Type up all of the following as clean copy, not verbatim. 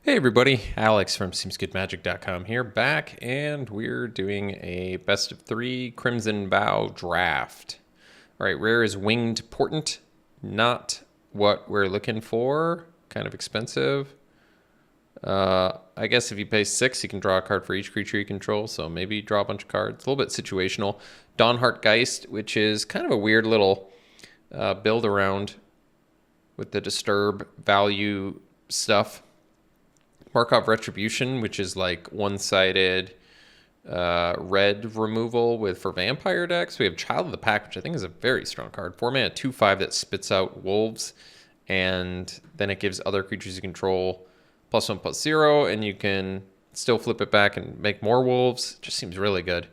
Hey everybody, Alex from SeemsGoodMagic.com here, back, and we're doing a best of 3 Crimson Vow draft. Alright, rare is Winged Portent, not what we're looking for, kind of expensive. I guess if you pay 6, you can draw a card for each creature you control, so maybe draw a bunch of cards. A little bit situational. Dawnheart Geist, which is kind of a weird little build around with the disturb value stuff. Markov Retribution, which is like one-sided red removal for vampire decks. We have Child of the Pack, which I think is a very strong card. 4-mana, 2/5 that spits out wolves, and then it gives other creatures you control +1/+0, and you can still flip it back and make more wolves. It just seems really good.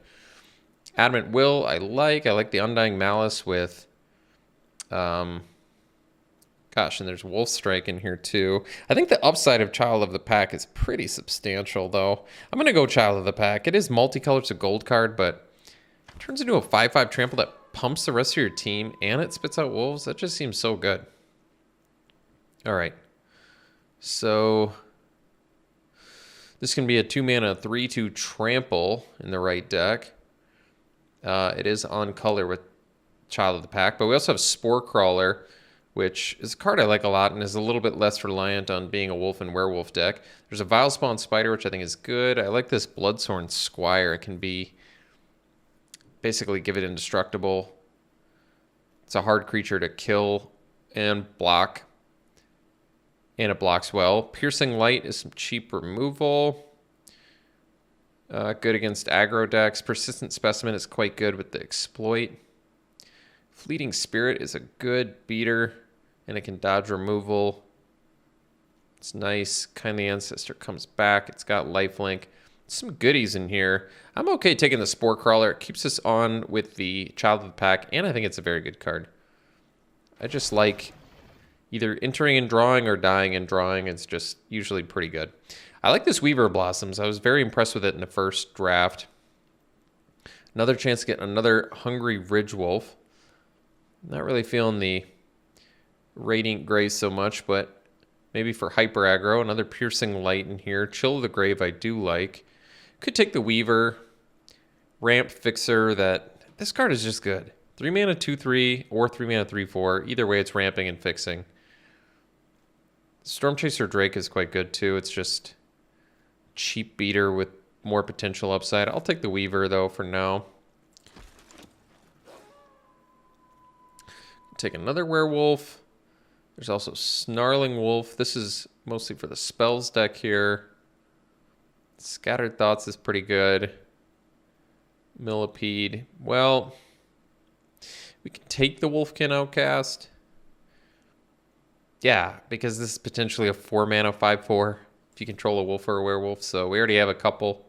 Adamant Will, I like the Undying Malice with gosh, and there's Wolf Strike in here too. I think the upside of Child of the Pack is pretty substantial, though. I'm going to go Child of the Pack. It is multicolored, it's a gold card, but it turns into a 5/5 trample that pumps the rest of your team, and it spits out wolves. That just seems so good. All right. So this can be a 2-mana 3/2 trample in the right deck. It is on color with Child of the Pack, but we also have Spore Crawler, which is a card I like a lot and is a little bit less reliant on being a wolf and werewolf deck. There's a Vilespawn Spider, which I think is good. I like this Bloodthorn Squire. It can be basically give it indestructible. It's a hard creature to kill and block, and it blocks well. Piercing Light is some cheap removal. Good against aggro decks. Persistent Specimen is quite good with the exploit. Fleeting Spirit is a good beater, and it can dodge removal. It's nice. Kindly Ancestor comes back. It's got lifelink. Some goodies in here. I'm okay taking the Spore Crawler. It keeps us on with the Child of the Pack, and I think it's a very good card. I just like either entering and drawing or dying and drawing. It's just usually pretty good. I like this Weaver Blossoms. I was very impressed with it in the first draft. Another chance to get another Hungry Ridgewolf. Not really feeling the Radiant Grace so much, but maybe for hyper aggro. Another Piercing Light in here. Chill of the Grave I do like. Could take the Weaver. Ramp Fixer. This card is just good. 3-mana 2/3 or 3-mana 3/4. Either way, it's ramping and fixing. Stormchaser Drake is quite good too. It's just cheap beater with more potential upside. I'll take the Weaver though for now. Take another Werewolf. There's also Snarling Wolf. This is mostly for the spells deck here. Scattered Thoughts is pretty good. Millipede. Well, we can take the Wolfkin Outcast. Yeah, because this is potentially a 4-mana 5/4 if you control a wolf or a werewolf. So we already have a couple.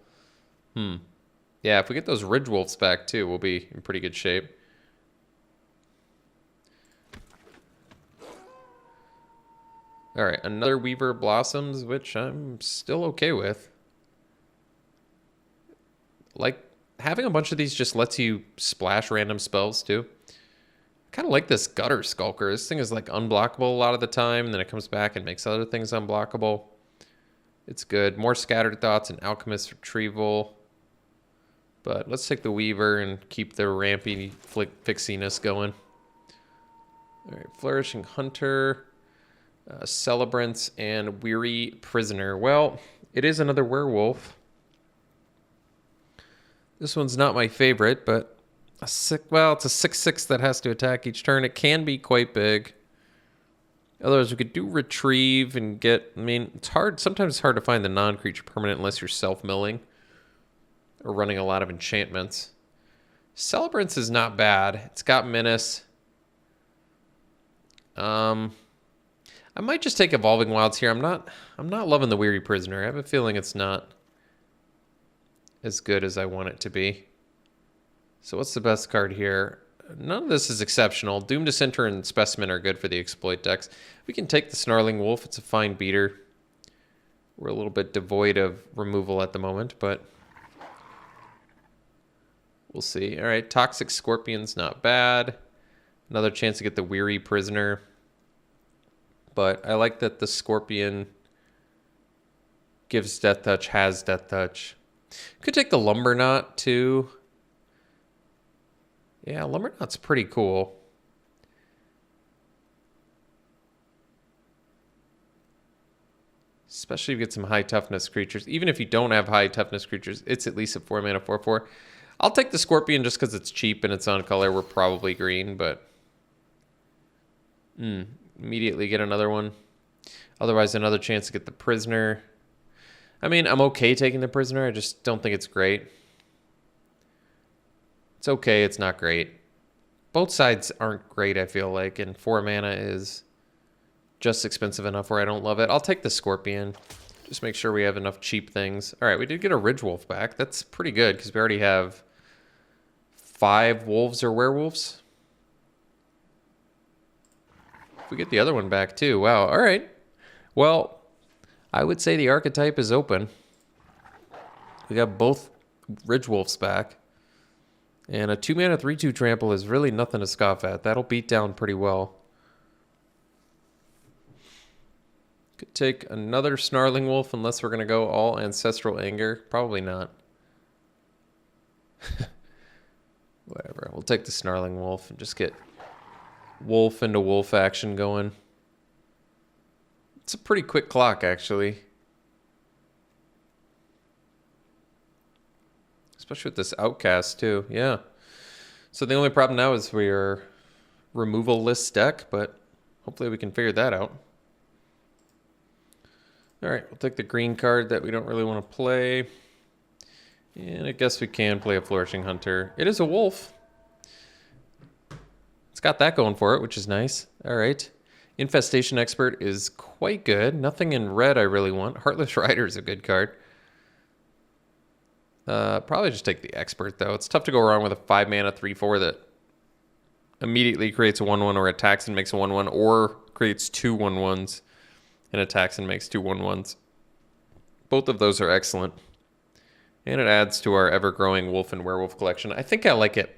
Yeah, if we get those Ridge Wolves back too, we'll be in pretty good shape. All right, another Weaver Blossoms, which I'm still okay with. Like, having a bunch of these just lets you splash random spells, too. I kind of like this Gutter Skulker. This thing is, like, unblockable a lot of the time, and then it comes back and makes other things unblockable. It's good. More Scattered Thoughts and Alchemist Retrieval. But let's take the Weaver and keep the rampy fixiness going. All right, Flourishing Hunter. Celebrants and Weary Prisoner. Well, it is another werewolf. This one's not my favorite, but it's a 6/6 that has to attack each turn. It can be quite big. Otherwise, we could do Retrieve and get... I mean, it's hard. Sometimes it's hard to find the non-creature permanent unless you're self-milling or running a lot of enchantments. Celebrants is not bad. It's got Menace. I might just take Evolving Wilds here. I'm not loving the Weary Prisoner. I have a feeling it's not as good as I want it to be. So what's the best card here? None of this is exceptional. Doom Dissenter and Specimen are good for the exploit decks. We can take the Snarling Wolf. It's a fine beater. We're a little bit devoid of removal at the moment, but we'll see. All right, Toxic Scorpion's not bad. Another chance to get the Weary Prisoner. But I like that the Scorpion Gives Death Touch, has Death Touch. Could take the Lumber Knot too. Yeah, Lumber Knot's pretty cool. Especially if you get some high toughness creatures. Even if you don't have high toughness creatures, it's at least a 4-mana 4/4. I'll take the Scorpion just because it's cheap and it's on color. We're probably green, but immediately get another one. Otherwise, another chance to get the Prisoner. I mean, I'm okay taking the Prisoner. I just don't think it's great. It's okay. It's not great. Both sides aren't great, I feel like, and 4 mana is just expensive enough where I don't love it. I'll take the Scorpion. Just make sure we have enough cheap things. All right, we did get a Ridgewolf back. That's pretty good because we already have 5 wolves or werewolves. If we get the other one back too. Wow, all right. Well, I would say the archetype is open. We got both Ridgewolves back. And a 2-mana 3/2 trample is really nothing to scoff at. That'll beat down pretty well. Could take another Snarling Wolf unless we're going to go all Ancestral Anger. Probably not. Whatever. We'll take the Snarling Wolf and just get wolf into wolf action going. It's a pretty quick clock, actually. Especially with this Outcast, too. Yeah. So the only problem now is we're removal-less deck, but hopefully we can figure that out. All right, we'll take the green card that we don't really want to play. And I guess we can play a Flourishing Hunter. It is a wolf. It's got that going for it, which is nice. All right. Infestation Expert is quite good. Nothing in red I really want. Heartless Rider is a good card. Probably just take the Expert, though. It's tough to go wrong with a 5-mana 3/4 that immediately creates a 1/1 or attacks and makes a 1/1 or creates 2 1/1s and attacks and makes 2 1/1s. Both of those are excellent. And it adds to our ever-growing wolf and werewolf collection. I think I like it.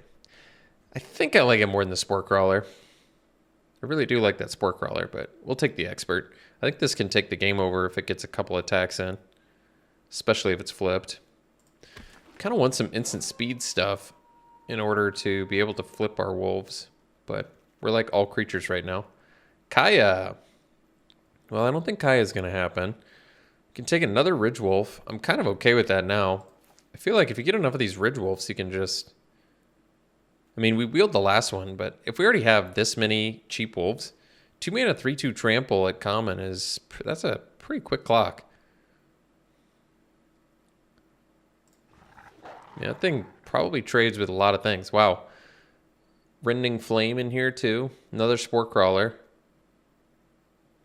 I think I like it more than the Spore Crawler. I really do like that Spore Crawler, but we'll take the Expert. I think this can take the game over if it gets a couple attacks in, especially if it's flipped. Kind of want some instant speed stuff in order to be able to flip our wolves, but we're like all creatures right now. Kaya. Well, I don't think Kaya is going to happen. We can take another Ridgewolf. I'm kind of okay with that now. I feel like if you get enough of these Ridgewolves, you can just... I mean, we wheeled the last one, but if we already have this many cheap wolves, 2-mana 3/2 trample at common is... That's a pretty quick clock. Yeah, that thing probably trades with a lot of things. Wow. Rending Flame in here, too. Another Spore Crawler.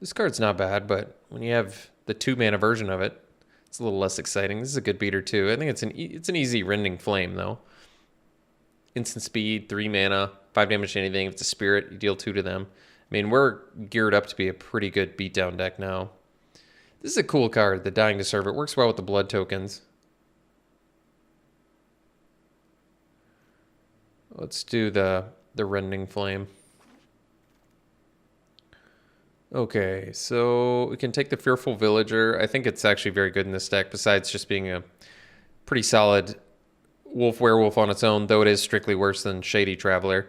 This card's not bad, but when you have the 2-mana version of it, it's a little less exciting. This is a good beater, too. I think it's an easy Rending Flame, though. Instant speed, 3 mana, 5 damage to anything. If it's a spirit, you deal 2 to them. I mean, we're geared up to be a pretty good beatdown deck now. This is a cool card, the Dying to Serve. It works well with the blood tokens. Let's do the Rending Flame. Okay, so we can take the Fearful Villager. I think it's actually very good in this deck, besides just being a pretty solid wolf-werewolf on its own, though it is strictly worse than Shady Traveler.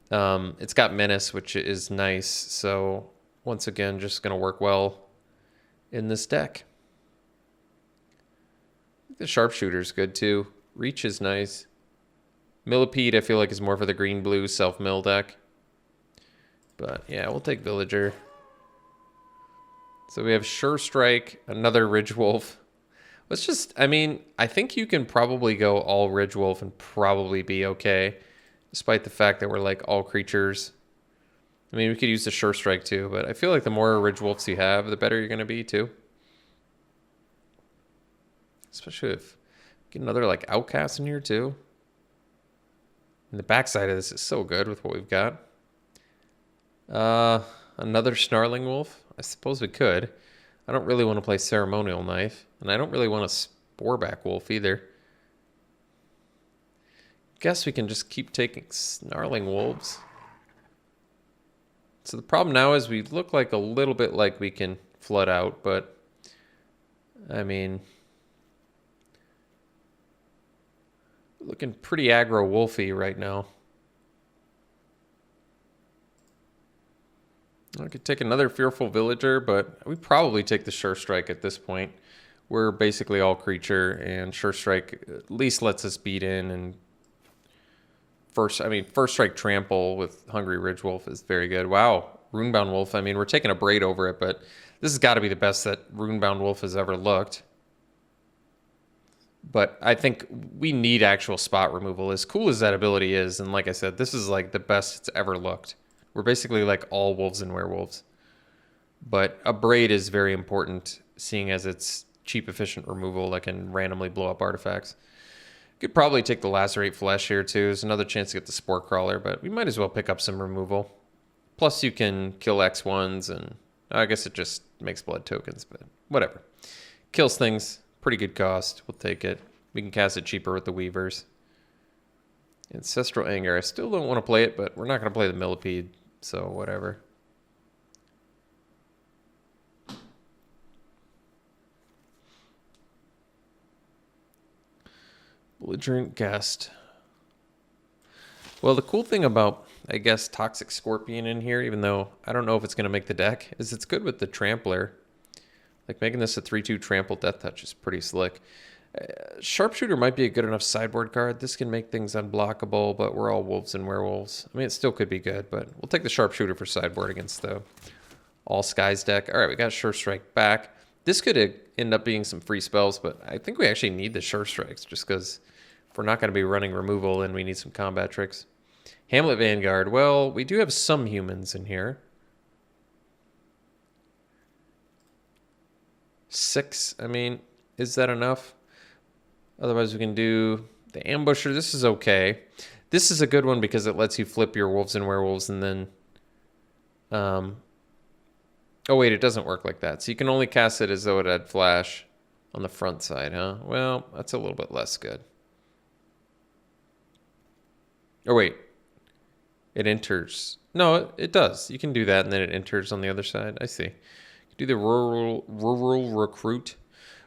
It's got Menace, which is nice, so once again, just going to work well in this deck. The Sharpshooter's good, too. Reach is nice. Millipede, I feel like, is more for the green-blue self-mill deck. But, yeah, we'll take Villager. So we have Sure Strike, another Ridgewolf. Let's just, I mean, I think you can probably go all Ridgewolf and probably be okay, despite the fact that we're like all creatures. I mean, we could use the Sure Strike too, but I feel like the more Ridgewolves you have, the better you're going to be too. Especially if get another like Outcast in here too. And the backside of this is so good with what we've got. Another Snarling Wolf. I suppose we could. I don't really want to play Ceremonial Knife, and I don't really want a Sporeback Wolf either. Guess we can just keep taking Snarling Wolves. So the problem now is we look like a little bit like we can flood out, but I mean, looking pretty aggro Wolfie right now. I could take another Fearful Villager, but we probably take the Sure Strike at this point. We're basically all creature, and Sure Strike at least lets us beat in. And First Strike Trample with Hungry Ridge Wolf is very good. Wow, Runebound Wolf. I mean, we're taking a braid over it, but this has got to be the best that Runebound Wolf has ever looked. But I think we need actual spot removal. As cool as that ability is, and like I said, this is like the best it's ever looked. We're basically like all wolves and werewolves. But a braid is very important, seeing as it's cheap, efficient removal that can randomly blow up artifacts. Could probably take the Lacerate Flesh here too. There's another chance to get the Spore Crawler, but we might as well pick up some removal. Plus you can kill X1s, and I guess it just makes blood tokens, but whatever. Kills things, pretty good cost. We'll take it. We can cast it cheaper with the Weavers. Ancestral Anger. I still don't want to play it, but we're not going to play the Millipede, so whatever. Belligerent Guest. Well, the cool thing about, I guess, Toxic Scorpion in here, even though I don't know if it's going to make the deck, is it's good with the Trampler. Like, making this a 3/2 Trample Death Touch is pretty slick. Sharpshooter might be a good enough sideboard card. This can make things unblockable, but we're all wolves and werewolves. I mean, it still could be good, but we'll take the Sharpshooter for sideboard against the All Skies deck. All right, we got Sure Strike back. This could end up being some free spells, but I think we actually need the Sure Strikes just because if we're not going to be running removal, then we need some combat tricks. Hamlet Vanguard. Well, we do have some humans in here. 6. I mean, is that enough? Otherwise, we can do the Ambusher. This is okay. This is a good one because it lets you flip your wolves and werewolves and then... Oh, wait, it doesn't work like that. So you can only cast it as though it had flash on the front side, huh? Well, that's a little bit less good. Oh, wait. It enters. No, it does. You can do that, and then it enters on the other side. I see. Do the rural recruit.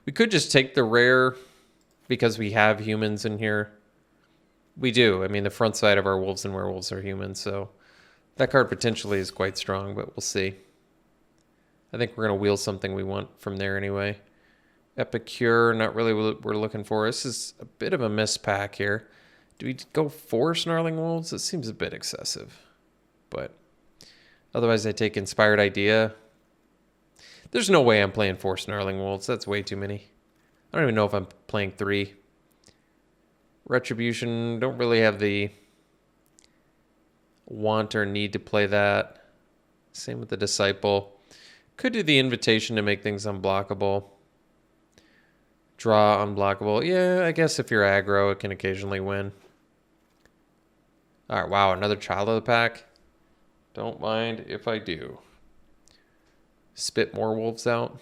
We could just take the rare because we have humans in here. We do. I mean, the front side of our wolves and werewolves are humans, so that card potentially is quite strong, but we'll see. I think we're going to wheel something we want from there anyway. Epicure, not really what we're looking for. This is a bit of a mispack here. Do we go 4 Snarling Wolves? It seems a bit excessive, but otherwise I take Inspired Idea. There's no way I'm playing 4 Snarling Wolves. That's way too many. I don't even know if I'm playing 3. Retribution, don't really have the want or need to play that. Same with the Disciple. Could do the Invitation to make things unblockable. Draw unblockable. Yeah, I guess if you're aggro, it can occasionally win. All right, wow, another Child of the Pack. Don't mind if I do. Spit more wolves out.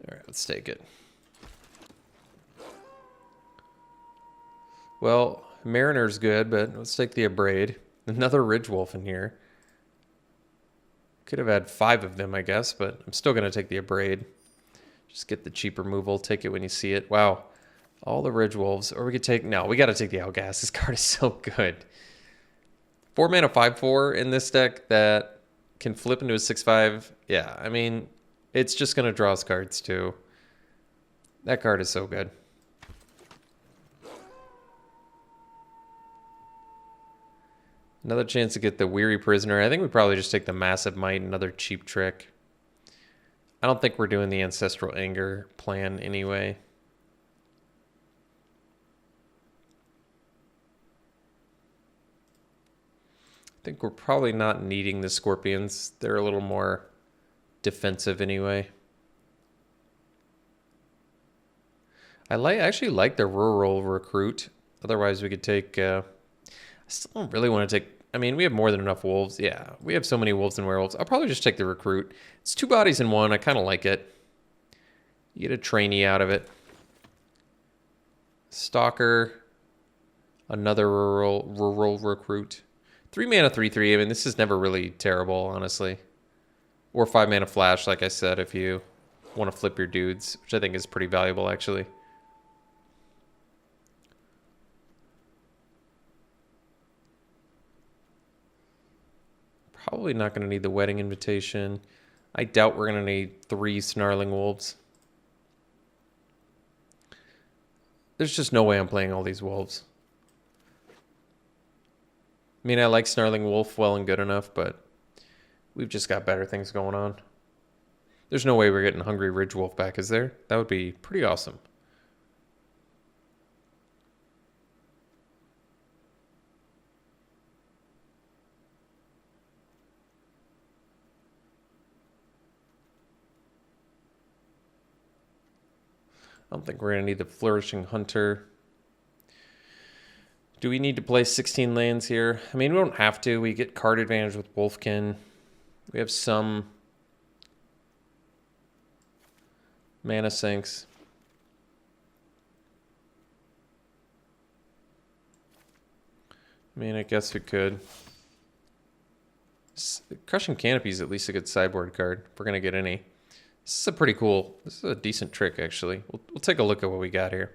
All right, let's take it. Well, Mariner's good, but let's take the Abrade. Another Ridge Wolf in here. Could have had 5 of them, I guess, but I'm still going to take the Abrade. Just get the cheap removal. Take it when you see it. Wow. All the Ridge Wolves. Or we could take... No, we got to take the Outgas. This card is so good. 4 mana 5/4 in this deck that can flip into a 6/5. Yeah, I mean, it's just going to draw us cards too. That card is so good. Another chance to get the Weary Prisoner. I think we probably just take the Massive Might, another cheap trick. I don't think we're doing the Ancestral Anger plan anyway. I think we're probably not needing the Scorpions. They're a little more defensive anyway. I actually like the Rural Recruit. Otherwise, we could take... I still don't really want to take... I mean, we have more than enough wolves. Yeah, we have so many wolves and werewolves. I'll probably just take the Recruit. It's 2 bodies in 1. I kind of like it. You get a trainee out of it. Stalker. Another rural Recruit. 3 mana 3/3. I mean, this is never really terrible, honestly. Or 5 mana Flash, like I said, if you want to flip your dudes, which I think is pretty valuable, actually. Probably not going to need the wedding invitation. I doubt we're going to need 3 snarling wolves. There's just no way I'm playing all these wolves. I mean, I like snarling wolf well and good enough, but we've just got better things going on. There's no way we're getting hungry ridge wolf back, is there? That would be pretty awesome. I don't think we're going to need the Flourishing Hunter. Do we need to play 16 lands here? I mean, we don't have to. We get card advantage with Wolfkin. We have some mana sinks. I mean, I guess we could. Crushing Canopy is at least a good sideboard card, if we're going to get any. This is a pretty cool, this is a decent trick, actually. We'll take a look at what we got here.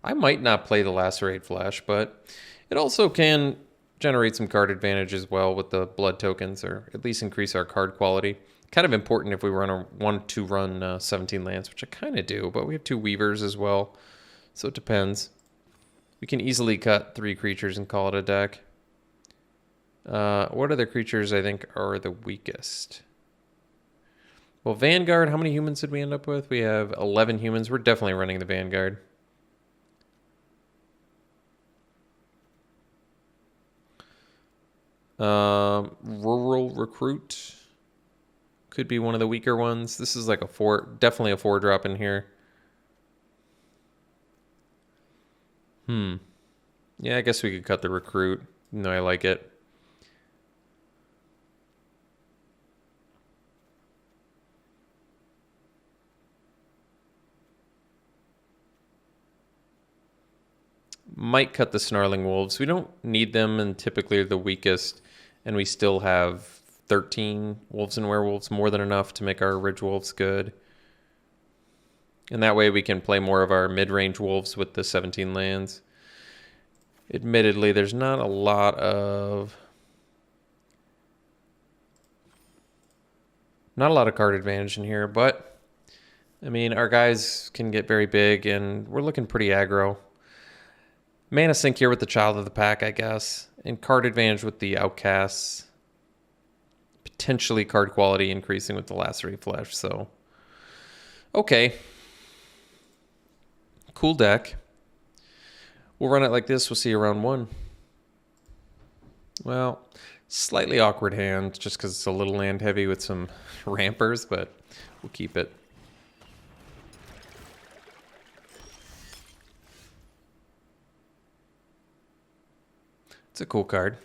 I might not play the Lacerate Flash, but it also can generate some card advantage as well with the blood tokens, or at least increase our card quality. Kind of important if we want to run 17 lands, which I kind of do, but we have 2 Weavers as well, so it depends. We can easily cut 3 creatures and call it a deck. What other creatures I think are the weakest? Well, Vanguard, how many humans did we end up with? We have 11 humans. We're definitely running the Vanguard. Rural Recruit could be one of the weaker ones. This is like a 4, definitely a 4-drop in here. Yeah, I guess we could cut the Recruit. No, I like it. Might cut the Snarling Wolves. We don't need them, and typically are the weakest, and we still have 13 Wolves and Werewolves, more than enough to make our Ridge Wolves good. And that way we can play more of our mid-range Wolves with the 17 lands. Admittedly, there's not a lot of card advantage in here, but I mean, our guys can get very big, and we're looking pretty aggro. Mana sink here with the Child of the Pack, I guess, and card advantage with the Outcasts. Potentially card quality increasing with the Lacerate Flash, so okay. Cool deck. We'll run it like this. We'll see you round 1. Well, slightly awkward hand, just because it's a little land heavy with some rampers, but we'll keep it. It's a cool card.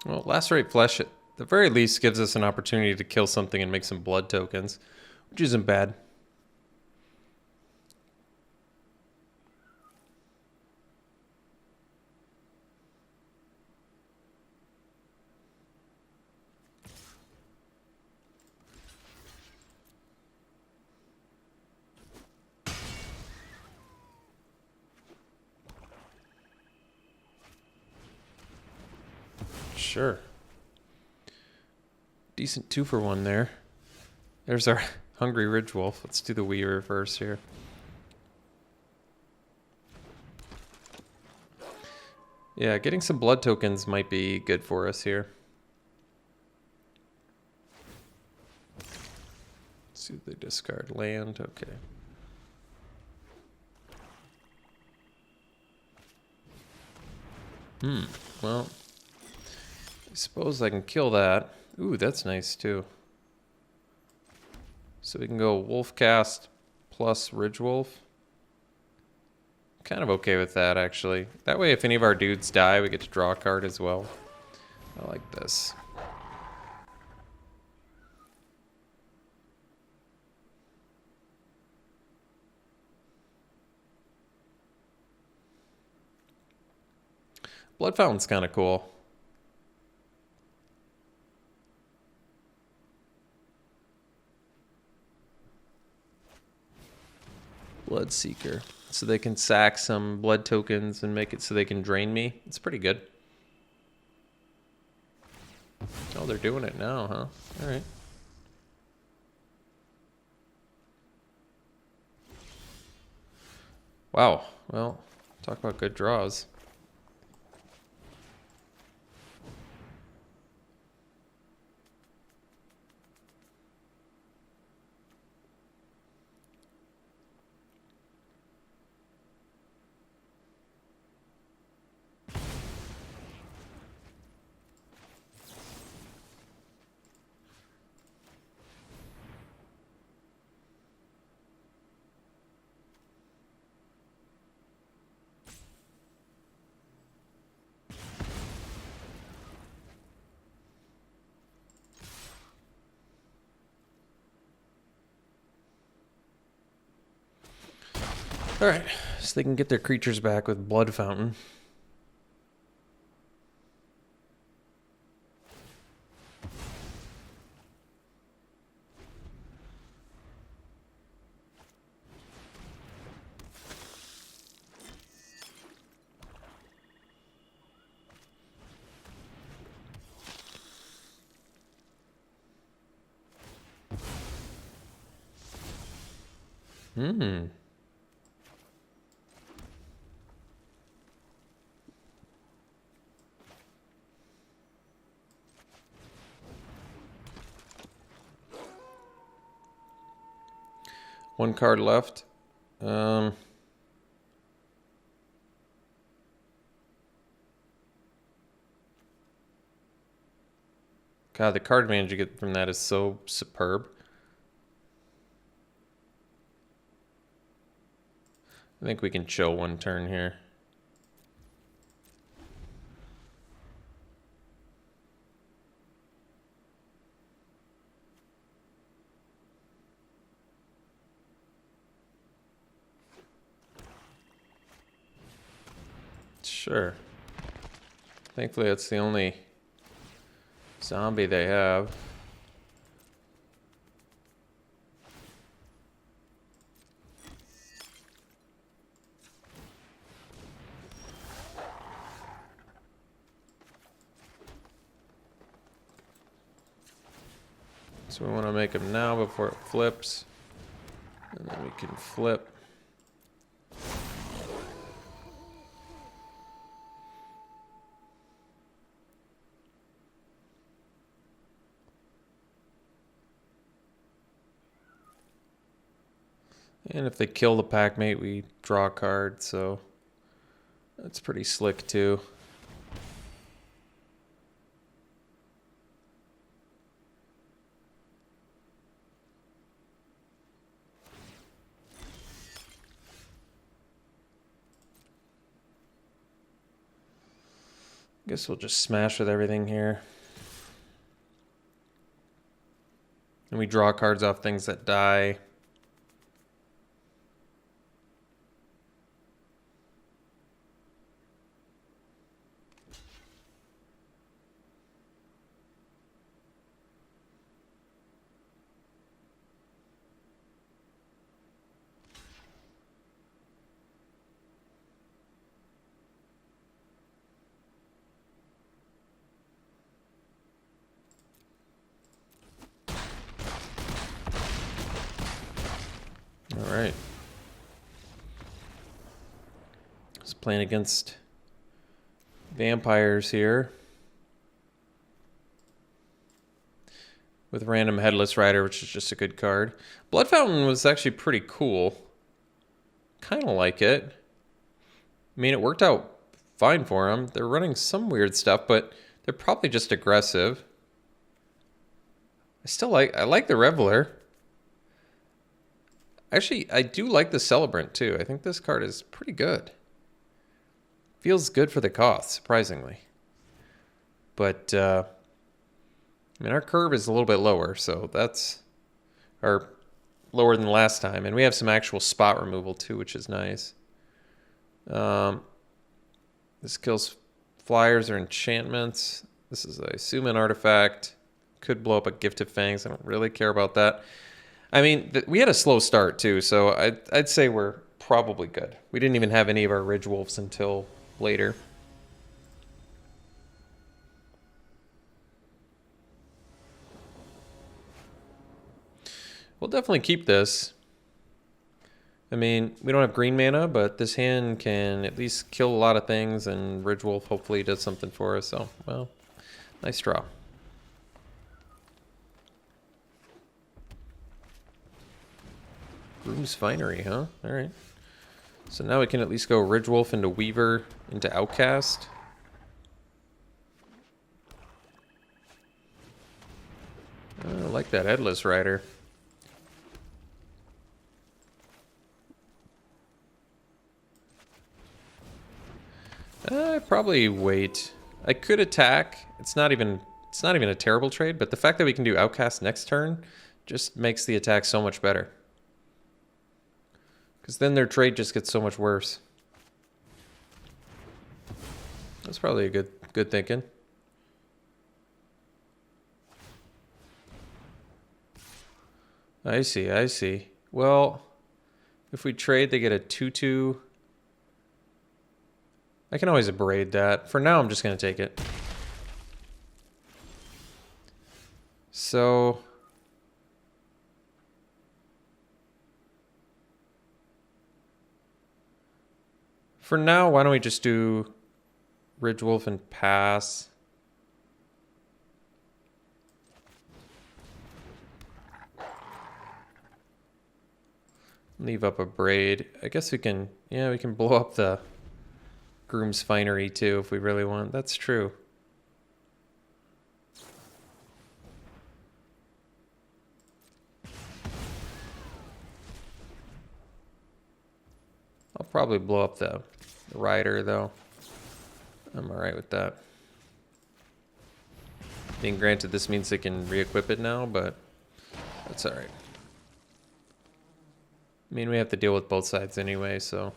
Well, Lacerate Flesh at the very least gives us an opportunity to kill something and make some blood tokens, which isn't bad. Sure. Decent 2-for-1 there. There's our Hungry Ridge Wolf. Let's do the Weaver first here. Yeah, getting some blood tokens might be good for us here. Let's see if they discard land. Okay. Well, I suppose I can kill that. Ooh, that's nice too. So we can go Wolfcast plus Ridgewolf. Kind of okay with that, actually. That way, if any of our dudes die, we get to draw a card as well. I like this. Blood Fountain's kind of cool. Bloodseeker. So they can sack some blood tokens and make it so they can drain me. It's pretty good. Oh, they're doing it now, huh? All right. Wow. Well, talk about good draws. All right, so they can get their creatures back with Blood Fountain. One card left. God, the card advantage you get from that is so superb. I think we can chill one turn here. Sure. Thankfully, that's the only zombie they have. So we want to make them now before it flips. And then we can flip. And if they kill the packmate, we draw a card, so that's pretty slick too. Guess we'll just smash with everything here. And we draw cards off things that die. All right. Just playing against vampires here. With random Headless Rider, which is just a good card. Blood Fountain was actually pretty cool. Kind of like it. I mean, it worked out fine for them. They're running some weird stuff, but they're probably just aggressive. I like the Reveler. Actually, I do like the Celebrant too. I think this card is pretty good. Feels good for the cost, surprisingly. But, I mean, our curve is a little bit lower, so that's... Or lower than last time. And we have some actual spot removal too, which is nice. This kills flyers or enchantments. This is, I assume, an artifact. Could blow up a Gift of Fangs. I don't really care about that. I mean, we had a slow start too, so I'd say we're probably good. We didn't even have any of our Ridge Wolves until later. We'll definitely keep this. I mean, we don't have green mana, but this hand can at least kill a lot of things, and Ridge Wolf hopefully does something for us. So, well, nice draw. Groom's Finery, huh? All right. So now we can at least go Ridge Wolf into Weaver into Outcast. I like that Headless Rider. Probably wait. I could attack. It's not even a terrible trade, but the fact that we can do Outcast next turn just makes the attack so much better. Because then their trade just gets so much worse. That's probably a good thinking. I see. Well, if we trade, they get a 2/2. I can always abrade that. For now, I'm just going to take it. So... for now, why don't we just do Ridge Wolf and pass? Leave up a braid. I guess we can, yeah, we can blow up the Groom's Finery too if we really want. That's true. I'll probably blow up the Rider though. I'm alright with that. Being granted, this means they can re-equip it now, but that's alright. I mean, we have to deal with both sides anyway, so...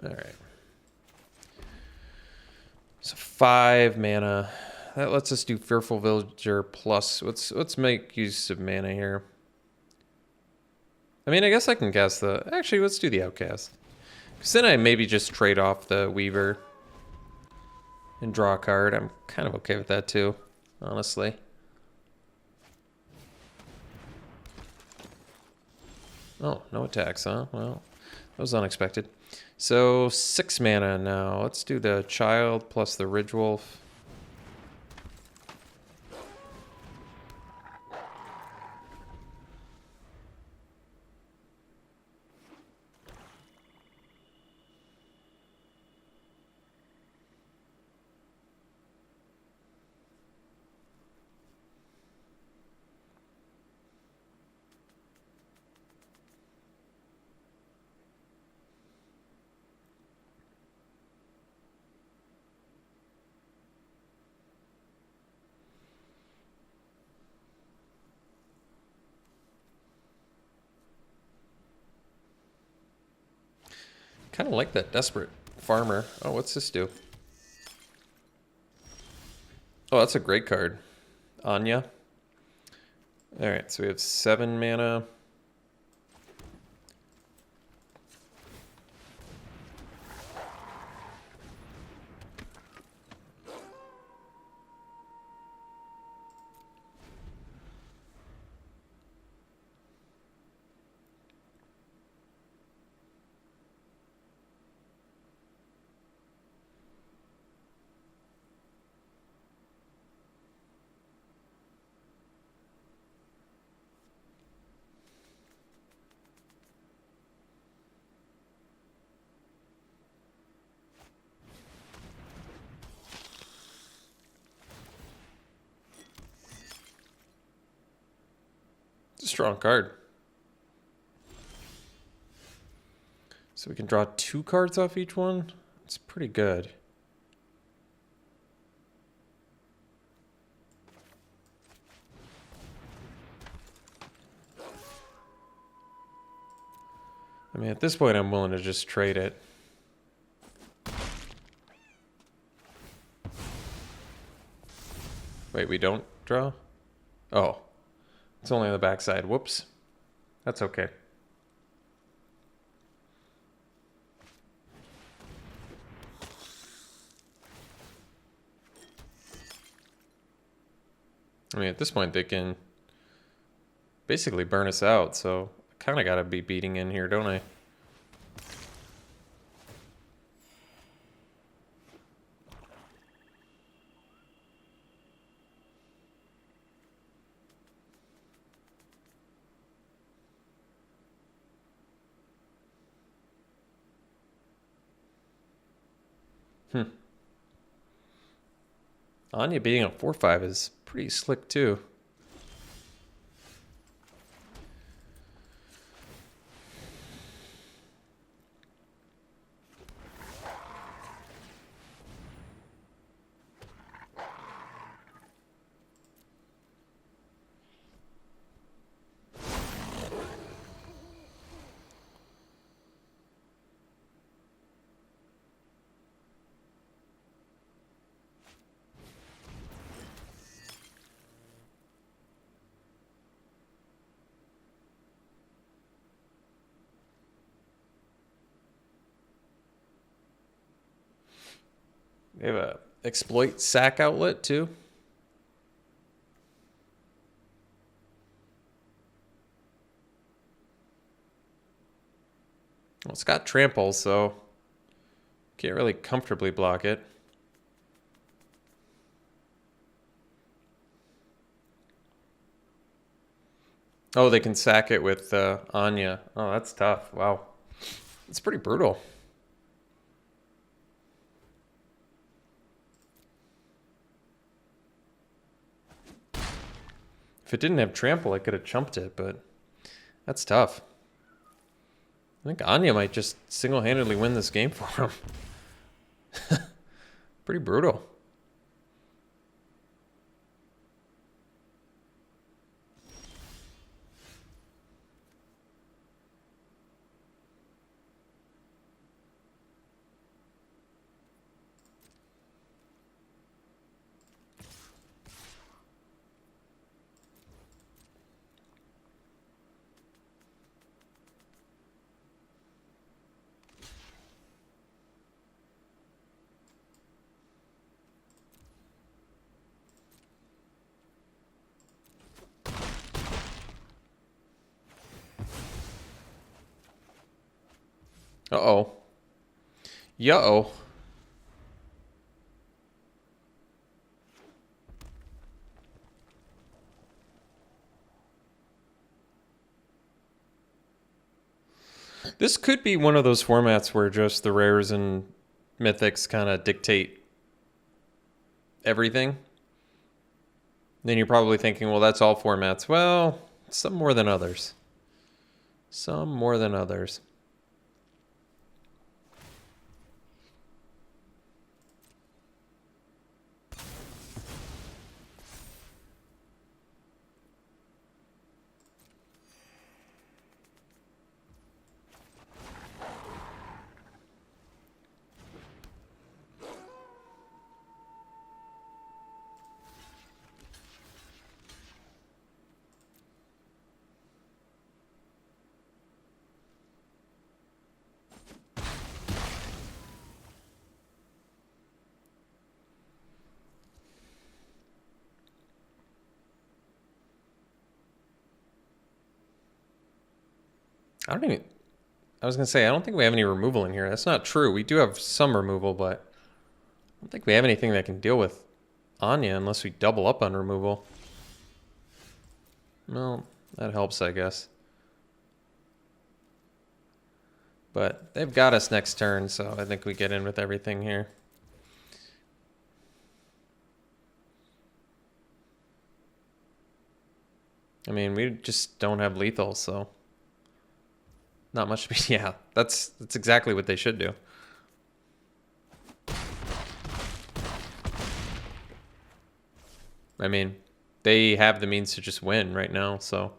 alright. So 5 mana. That lets us do Fearful Villager plus... Let's make use of mana here. I mean, I guess I can cast the... actually, let's do the Outcast. Because then I maybe just trade off the Weaver and draw a card. I'm kind of okay with that too, honestly. Oh, no attacks, huh? Well, that was unexpected. So 6 mana now. Let's do the Child plus the Ridge Wolf. Kind of like that Desperate Farmer. Oh, what's this do? Oh, that's a great card. Anya. Alright, so we have 7 mana. It's a strong card. So we can draw 2 cards off each one. It's pretty good. I mean, at this point, I'm willing to just trade it. Wait, we don't draw? Oh. It's only on the backside. Whoops. That's okay. I mean, at this point, they can basically burn us out, so I kind of got to be beating in here, don't I? Anya beating a 4-5 is pretty slick, too. They have a exploit sack outlet, too. Well, it's got trample, so can't really comfortably block it. Oh, they can sack it with Anya. Oh, that's tough. Wow. It's pretty brutal. If it didn't have trample, I could have chumped it, but that's tough. I think Anya might just single-handedly win this game for him. Pretty brutal. Uh-oh. Yo. This could be one of those formats where just the rares and mythics kind of dictate everything. Then you're probably thinking, well, that's all formats. Well, some more than others. Some more than others. I was going to say, I don't think we have any removal in here. That's not true. We do have some removal, but I don't think we have anything that can deal with Anya unless we double up on removal. Well, that helps, I guess. But they've got us next turn, so I think we get in with everything here. I mean, we just don't have lethal, so not much. Yeah, that's exactly what they should do. I mean, they have the means to just win right now, so.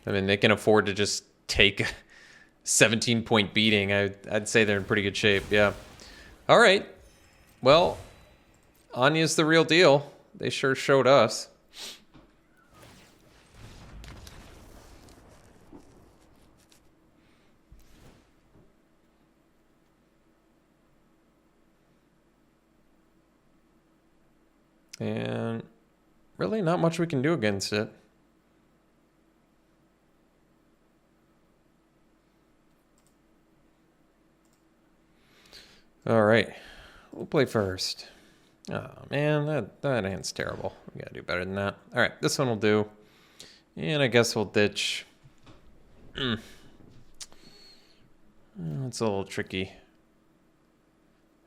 I mean, they can afford to just take a 17-point beating. I'd say they're in pretty good shape, yeah. All right. Well, Anya's the real deal. They sure showed us. And really not much we can do against it. All right. We'll play first. Oh, man, that hand's terrible. We gotta do better than that. All right, this one will do. And I guess we'll ditch. It's a little tricky.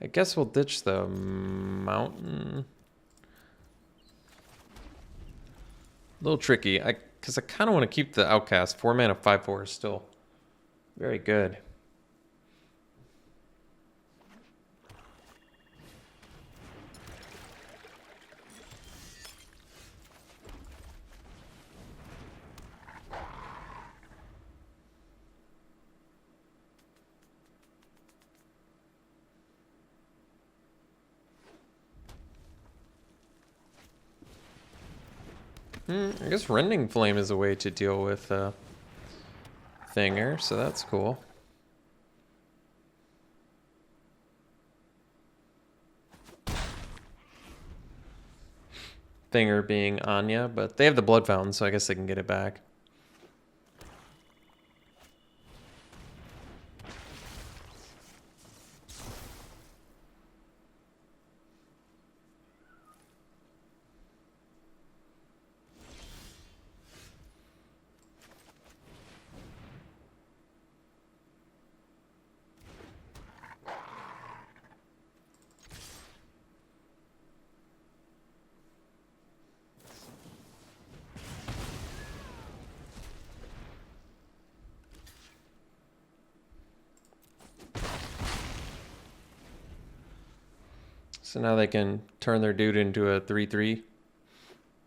I guess we'll ditch the mountain. A little tricky, because I kind of want to keep the outcast. 4 mana, 5/4 is still very good. I guess Rending Flame is a way to deal with Thinger, so that's cool. Thinger being Anya, but they have the Blood Fountain, so I guess they can get it back. So now they can turn their dude into a 3/3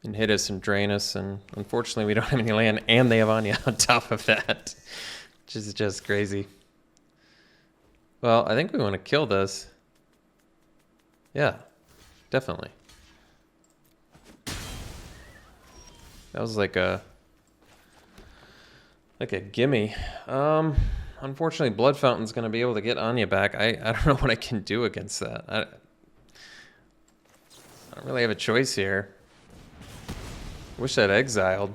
and hit us and drain us. And unfortunately, we don't have any land, and they have Anya on top of that, which is just crazy. Well, I think we want to kill this. Yeah, definitely. That was like a gimme. Unfortunately, Blood Fountain's going to be able to get Anya back. I don't know what I can do against that. I don't really have a choice here. Wish I'd exiled.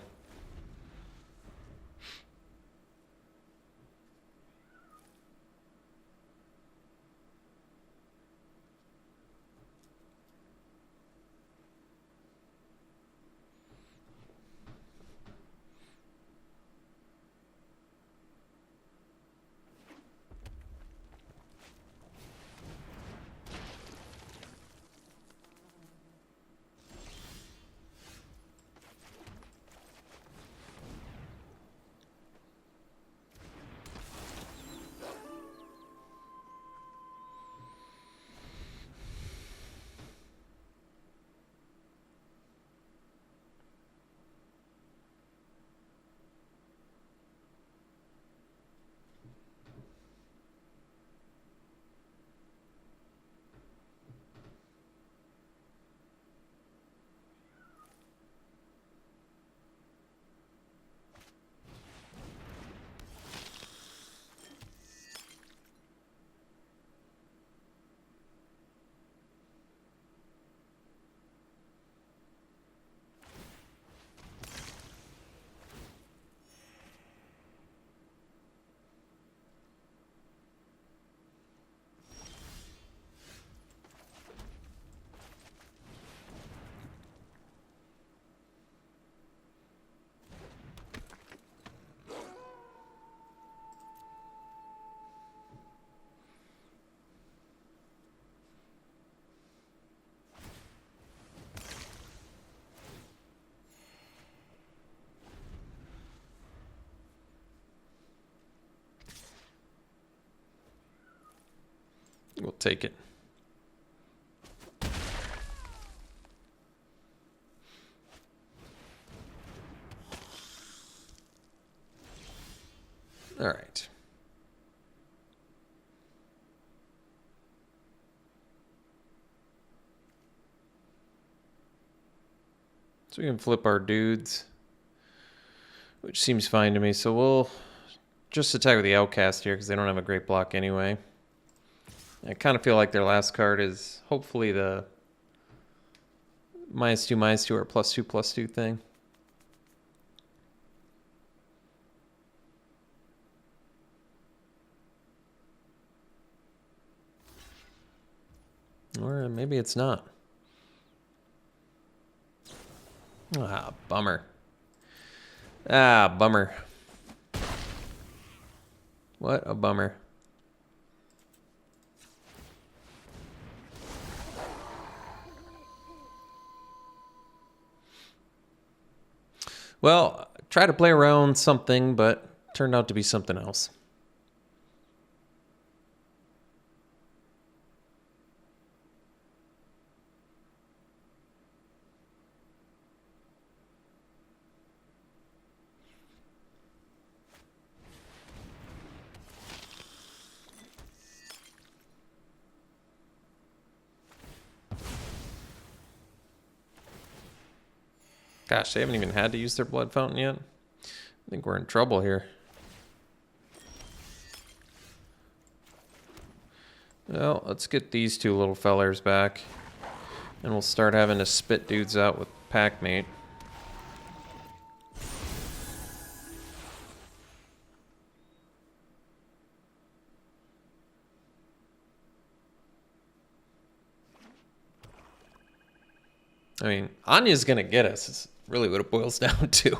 We'll take it. All right. So we can flip our dudes, which seems fine to me. So we'll just attack with the Outcast here because they don't have a great block anyway. I kind of feel like their last card is hopefully the -2/-2 or +2/+2 thing. Or maybe it's not. Ah, bummer. Ah, bummer. What a bummer. Well, try to play around something, but turned out to be something else. Gosh, they haven't even had to use their blood fountain yet. I think we're in trouble here. Well, let's get these two little fellers back. And we'll start having to spit dudes out with Packmate. I mean, Anya's going to get us. It's really what it boils down to.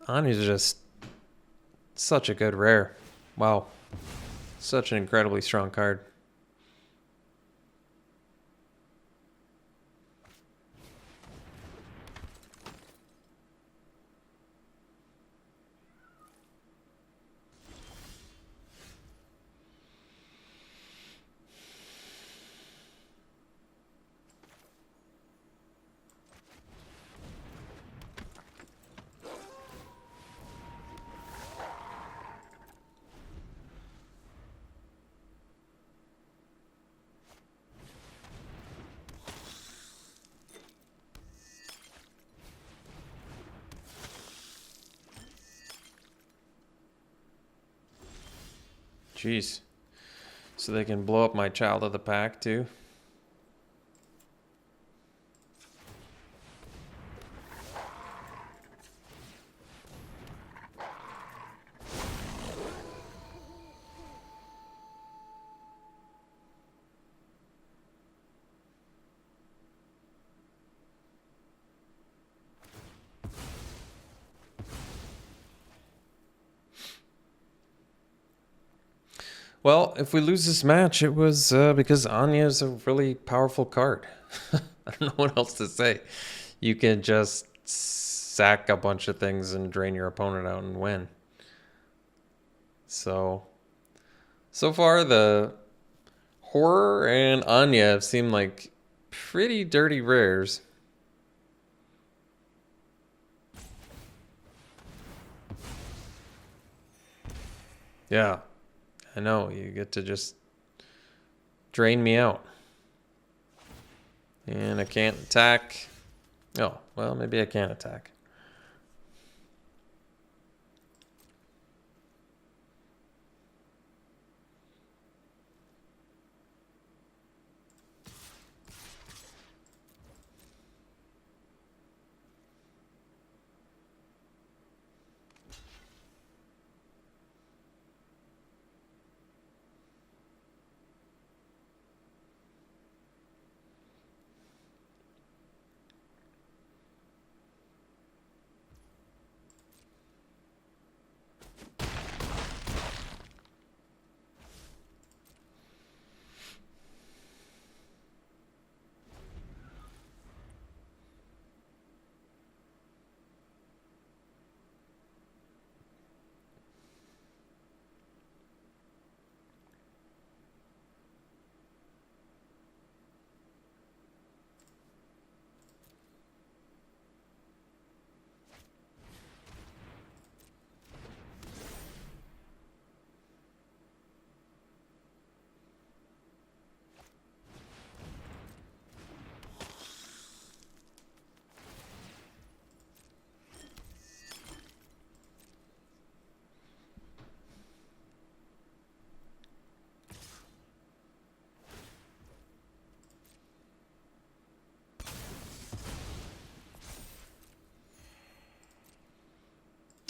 Anya's just such a good rare. Wow. Such an incredibly strong card. Jeez. So they can blow up my Child of the Pack too? Well, if we lose this match, it was because Anya is a really powerful card. I don't know what else to say. You can just sack a bunch of things and drain your opponent out and win. So far, the Horror and Anya have seemed like pretty dirty rares. Yeah. I know, you get to just drain me out. And I can't attack. Oh, well, maybe I can attack.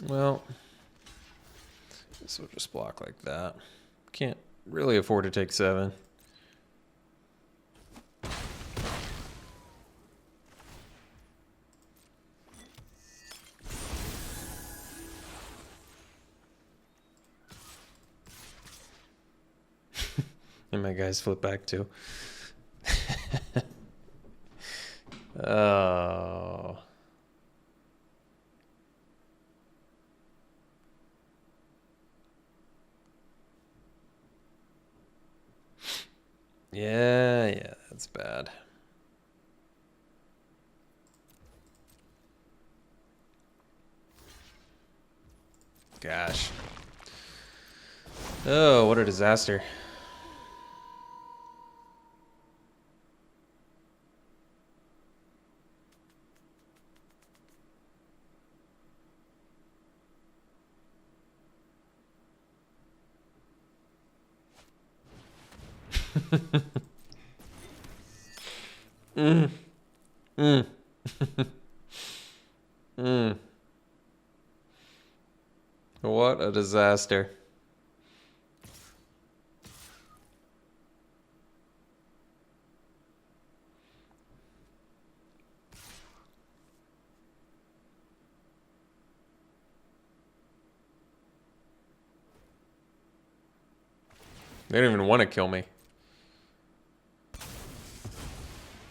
Well, this will just block like that. Can't really afford to take 7. And my guys flip back too. Oh. Yeah, that's bad. Gosh. Oh, what a disaster. mm. Mm. mm. What a disaster. They don't even want to kill me.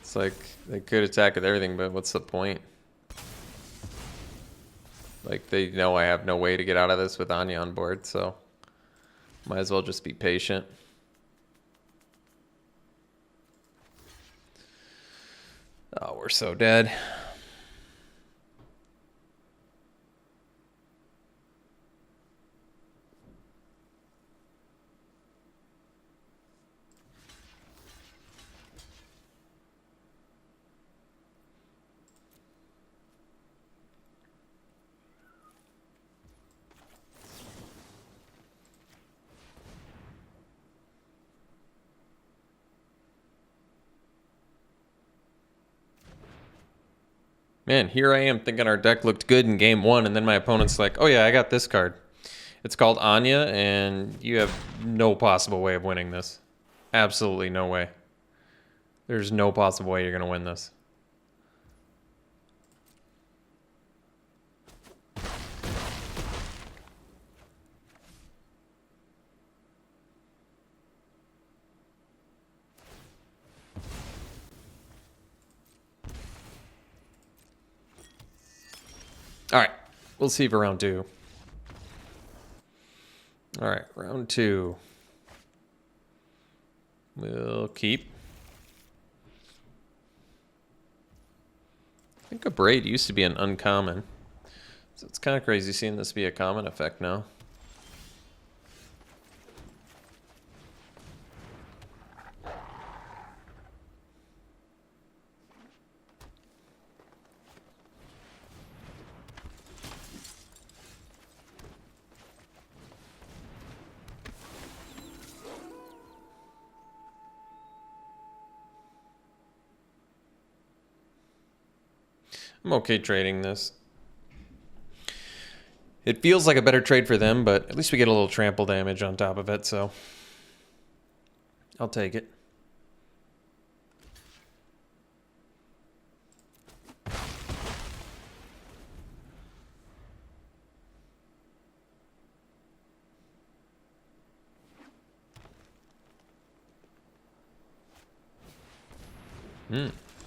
It's like they could attack with everything, but what's the point? Like, they know I have no way to get out of this with Anya on board, so might as well just be patient. Oh, we're so dead. Man, here I am thinking our deck looked good in game 1, and then my opponent's like, oh yeah, I got this card. It's called Anya, and you have no possible way of winning this. Absolutely no way. There's no possible way you're going to win this. All right, we'll see for round 2. All right, round 2. We'll keep. I think a braid used to be an uncommon. So it's kind of crazy seeing this be a common effect now. I'm okay trading this. It feels like a better trade for them, but at least we get a little trample damage on top of it, so I'll take it.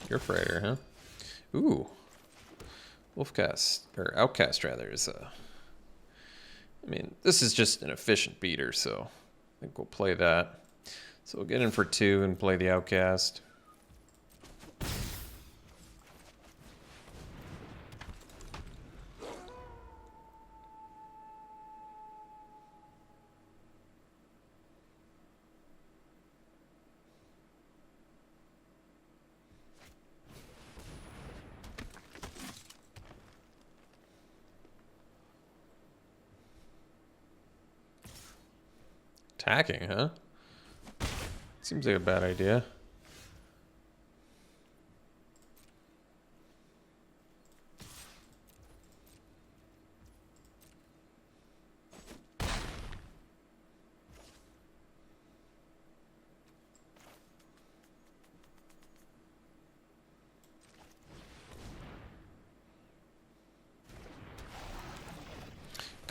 You're Freighter, huh? Ooh. Wolfcast, or Outcast rather, is I mean, this is just an efficient beater, so I think we'll play that. So we'll get in for 2 and play the Outcast. Attacking, huh? Seems like a bad idea.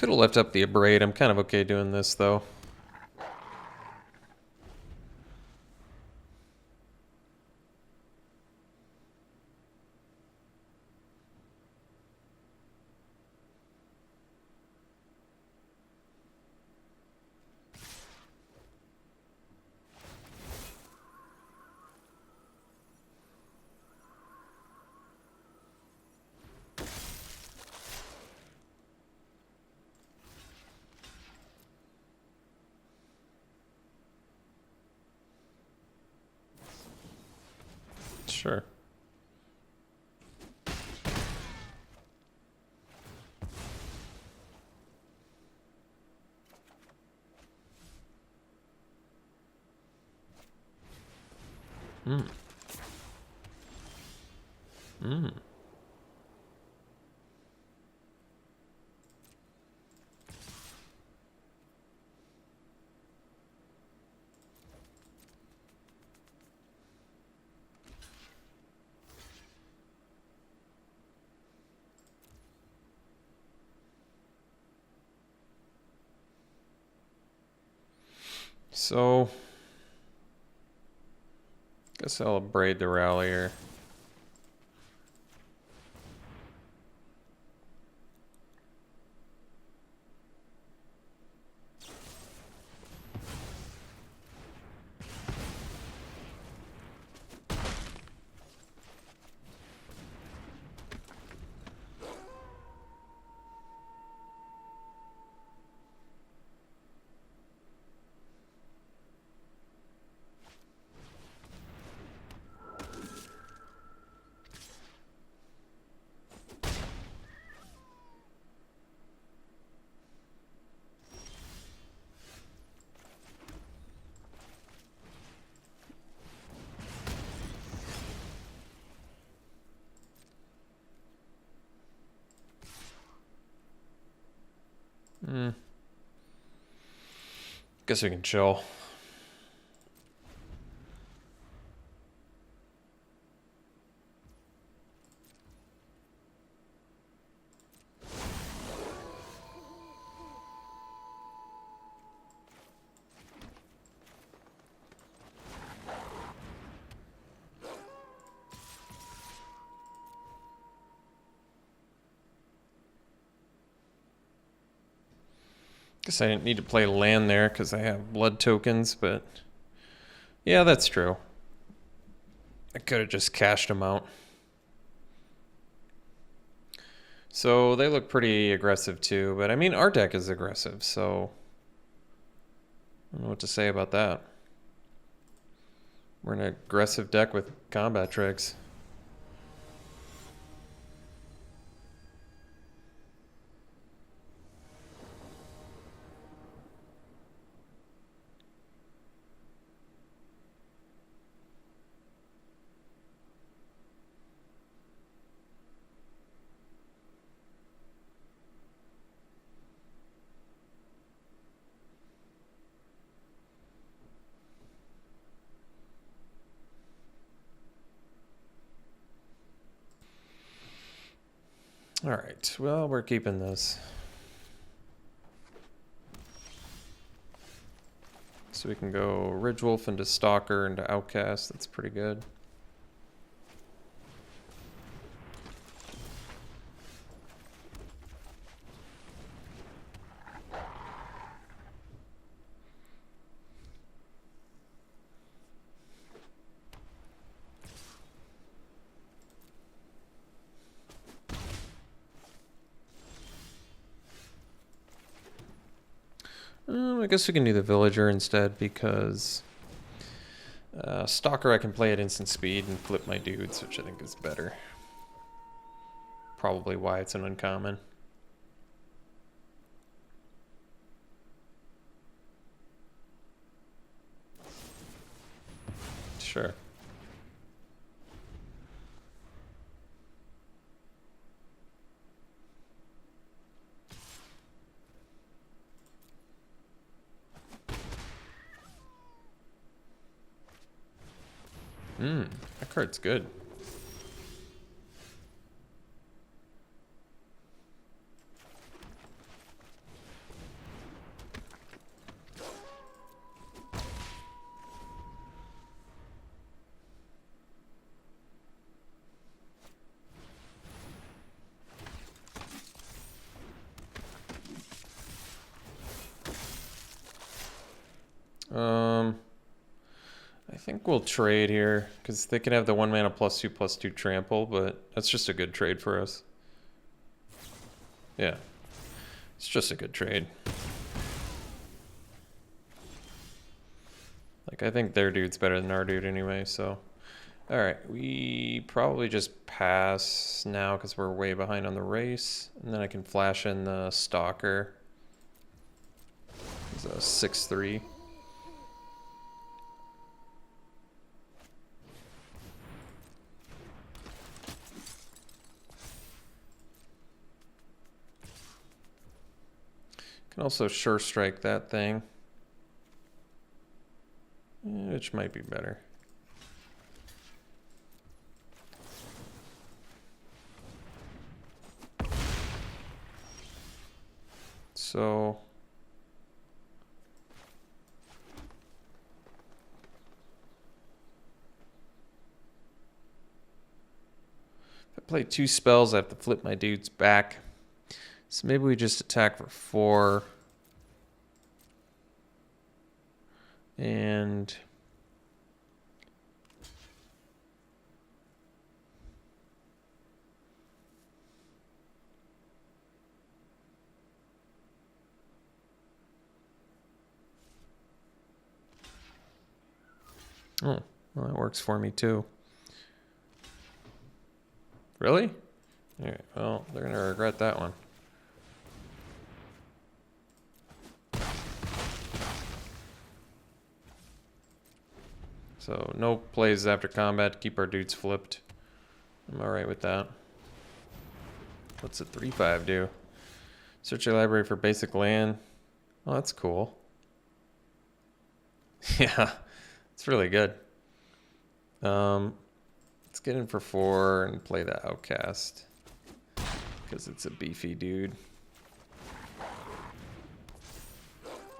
Could have left up the Abrade. I'm kind of okay doing this, though. Sure. Hmm. Hmm. So, guess I'll braid the Rallier. Guess we can chill. Guess I didn't need to play land there because I have blood tokens, but yeah, that's true. I could have just cashed them out. So they look pretty aggressive too, but I mean, our deck is aggressive, so I don't know what to say about that. We're an aggressive deck with combat tricks. All right, well, we're keeping this. So we can go Ridgewolf into Stalker into Outcast. That's pretty good. I guess we can do the Villager instead because Stalker I can play at instant speed and flip my dudes, which I think is better. Probably why it's an uncommon. Sure. That card's good. think we'll trade here, because they can have the 1 mana +2/+2 trample, but that's just a good trade for us. Yeah. It's just a good trade. Like, I think their dude's better than our dude anyway, so... Alright, we probably just pass now because we're way behind on the race. And then I can flash in the Stalker. It's a 6/3. Can also sure strike that thing, which might be better. So if I play 2 spells, I have to flip my dudes back. So maybe we just attack for 4. And oh, well, that works for me too. Really? All right, well, they're gonna regret that one. So no plays after combat to keep our dudes flipped. I'm alright with that. What's a 3/5 do? Search your library for basic land. Oh, that's cool. Yeah, it's really good. Let's get in for 4 and play the Outcast, because it's a beefy dude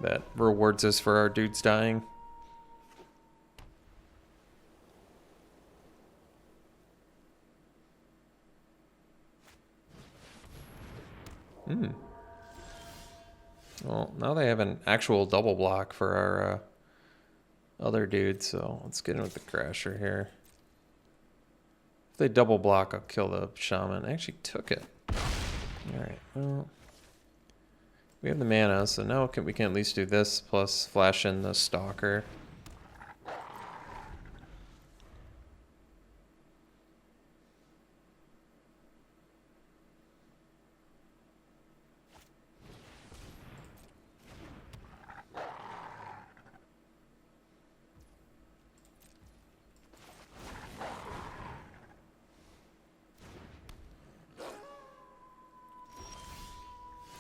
that rewards us for our dudes dying. Well, now they have an actual double block for our other dude, so let's get in with the Crasher here. If they double block, I'll kill the Shaman. I actually took it. Alright, well... we have the mana, so now we can at least do this, plus flash in the Stalker.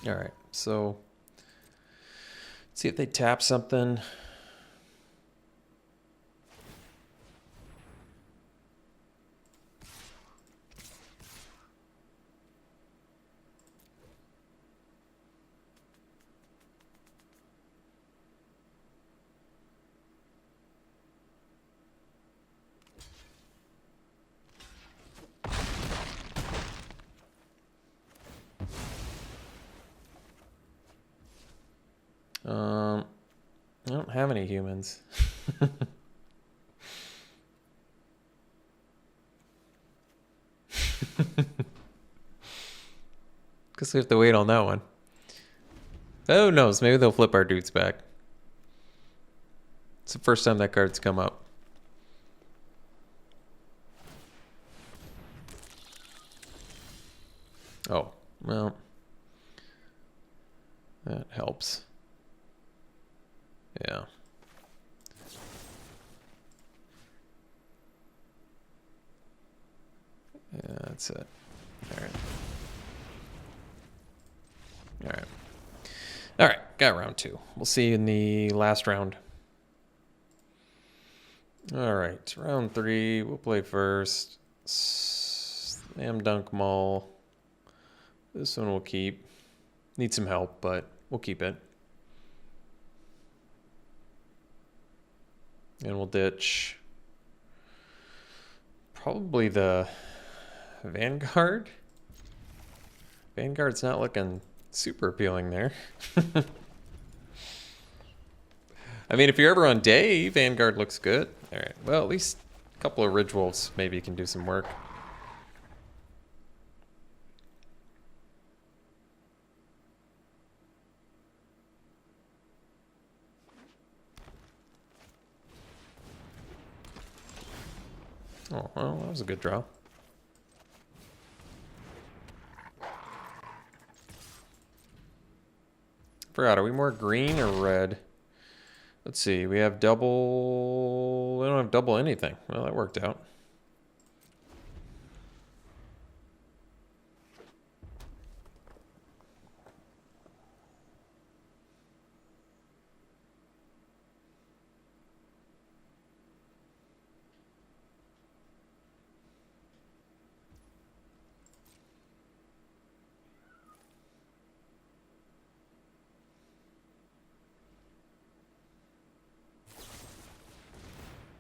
Alright, so let's see if they tap something. I don't have any humans. Guess we have to wait on that one. Who knows? Maybe they'll flip our dudes back. It's the first time that card's come up. Oh, well. That helps. Yeah. Yeah, that's it. Alright. Alright. Alright, got round 2. We'll see you in the last round. Alright, round 3. We'll play first. Slam Dunk Mull. This one we'll keep. Need some help, but we'll keep it. And we'll ditch probably the Vanguard. Vanguard's not looking super appealing there. I mean, if you're ever on day, Vanguard looks good. All right. Well, at least a couple of Ridge Wolves maybe can do some work. Oh, well, that was a good draw. Forgot, are we more green or red? Let's see, we have double... We don't have double anything. Well, that worked out.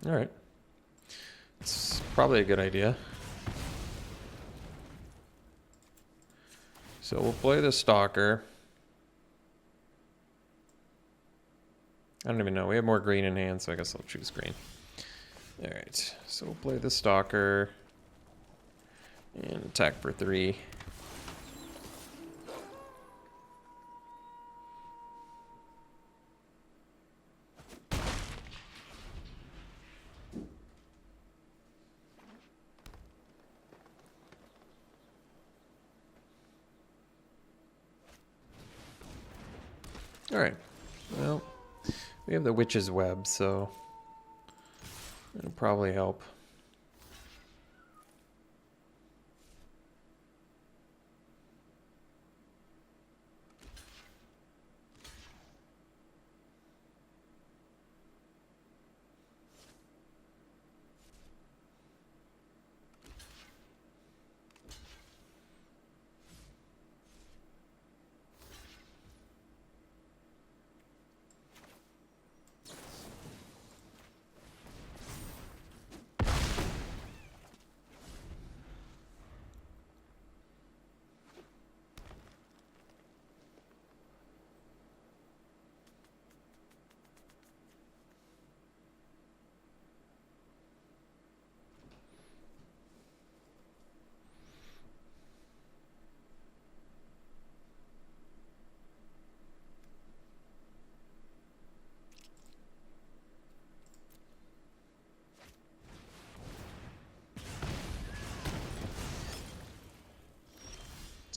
All right. It's probably a good idea. So we'll play the Stalker. I don't even know. We have more green in hand, so I guess I'll choose green. All right. So we'll play the Stalker and attack for 3. All right. Well, we have the Witch's Web, so it'll probably help.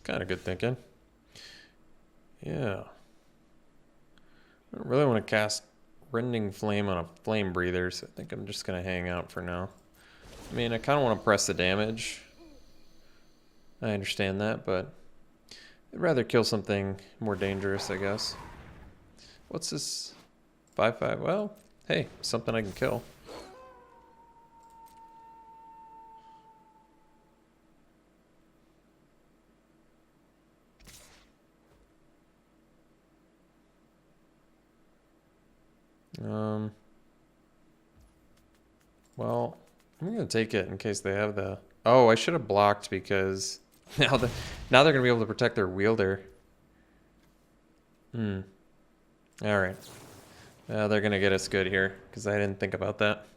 Kind of good thinking. Yeah. I don't really want to cast Rending Flame on a Flame Breather, so I think I'm just going to hang out for now. I mean, I kind of want to press the damage. I understand that, but I'd rather kill something more dangerous, I guess. What's this? 5/5? Well, hey, something I can kill. Well, I'm gonna take it in case they have the... Oh, I should have blocked because now they're gonna be able to protect their wielder. All right. They're gonna get us good here because I didn't think about that.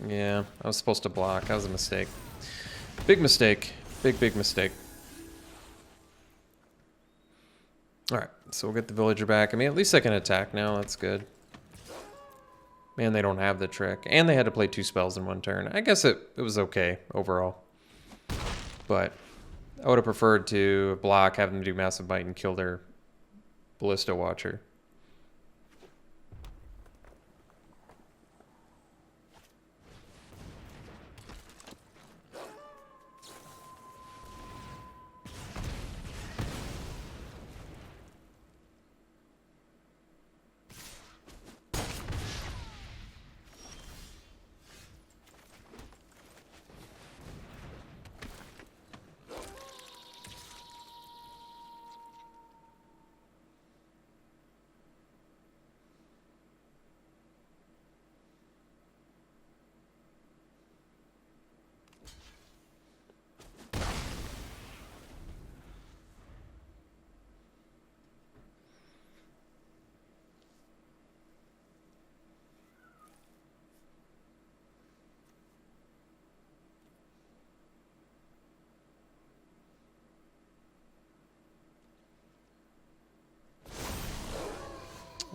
Yeah, I was supposed to block. That was a mistake. Big mistake. Big mistake. All right, so we'll get the villager back. I mean, at least I can attack now. That's good. Man, they don't have the trick. And they had to play 2 spells in 1 turn. I guess it was okay overall. But I would have preferred to block, have them do Massive Bite, and kill their Ballista Watcher.